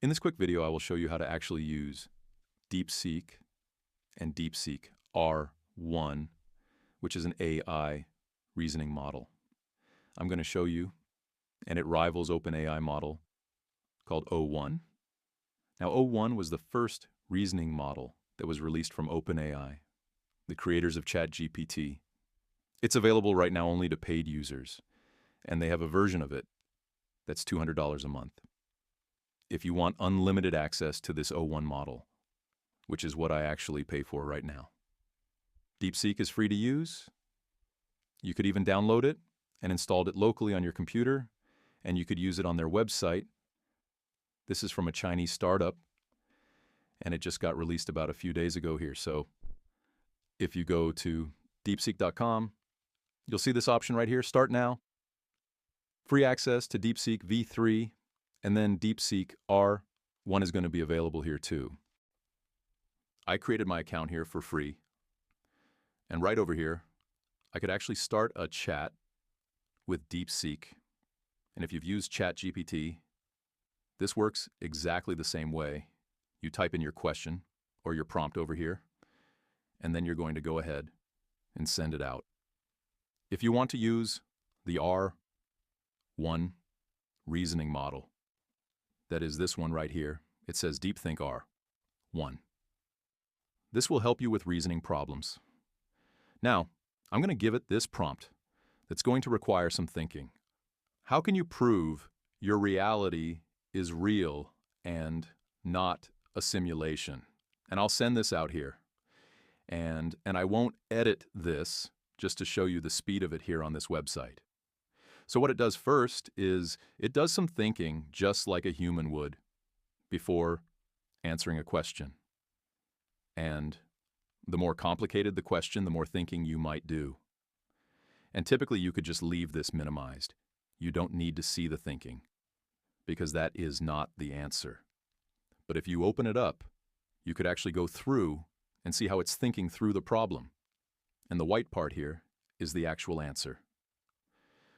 In this quick video, I will show you how to actually use Deepseek and Deepseek R1, which is an AI reasoning model. I'm going to show you, and it rivals OpenAI model called O1. Now, O1 was the first reasoning model that was released from OpenAI, the creators of ChatGPT. It's available right now only to paid users, and they have a version of it that's $200 a month. If you want unlimited access to this O1 model, which is what I actually pay for right now. Deepseek is free to use. You could even download it and install it locally on your computer, and you could use it on their website. This is from a Chinese startup, and it just got released about a few days ago here. So if you go to deepseek.com, you'll see this option right here, Start Now. Free access to Deepseek V3, and then Deepseek R1 is going to be available here too. I created my account here for free. And right over here, I could actually start a chat with Deepseek. And if you've used ChatGPT, this works exactly the same way. You type in your question or your prompt over here, and then you're going to go ahead and send it out. If you want to use the R1 reasoning model, that is this one right here, it says DeepThink R1. This will help you with reasoning problems. Now, I'm going to give it this prompt that's going to require some thinking. How can you prove your reality is real and not a simulation? And I'll send this out here. And I won't edit this just to show you the speed of it here on this website. So what it does first is it does some thinking just like a human would before answering a question. And the more complicated the question, the more thinking you might do. And typically you could just leave this minimized. You don't need to see the thinking because that is not the answer. But if you open it up, you could actually go through and see how it's thinking through the problem. And the white part here is the actual answer.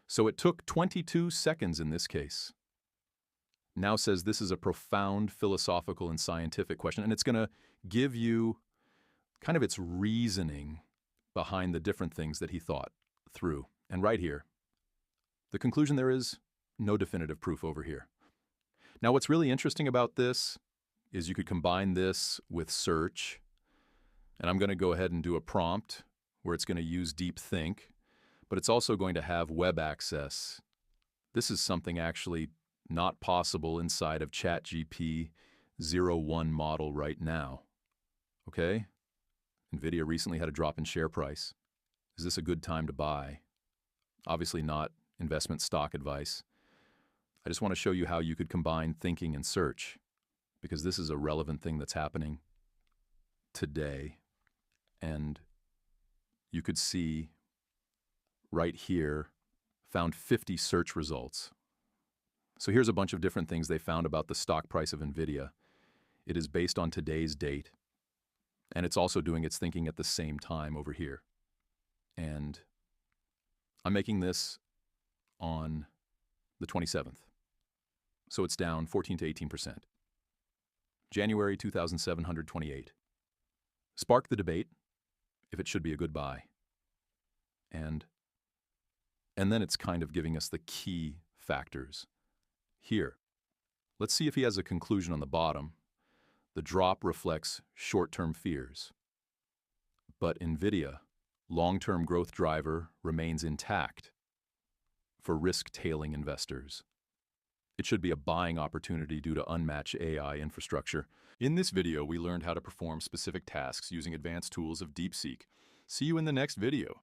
So it took 22 seconds in this case. Now says this is a profound philosophical and scientific question, and it's going to give you kind of its reasoning behind the different things that he thought through. And right here, the conclusion there is no definitive proof over here. Now, what's really interesting about this is you could combine this with search, and I'm going to go ahead and do a prompt where it's going to use DeepThink, but it's also going to have web access. This is something actually not possible inside of ChatGPT 01 model right now. Okay? NVIDIA recently had a drop in share price. Is this a good time to buy? Obviously not investment stock advice. I just want to show you how you could combine thinking and search, because this is a relevant thing that's happening today. And you could see right here, found 50 search results. So here's a bunch of different things they found about the stock price of NVIDIA. It is based on today's date, and it's also doing its thinking at the same time over here. And I'm making this on the 27th. So it's down 14 to 18%. January 2,728. Spark the debate if it should be a good buy. And then it's kind of giving us the key factors. Here, let's see if he has a conclusion on the bottom. The drop reflects short-term fears. But NVIDIA, long-term growth driver, remains intact for risk-tailing investors. It should be a buying opportunity due to unmatched AI infrastructure. In this video, we learned how to perform specific tasks using advanced tools of Deepseek. See you in the next video.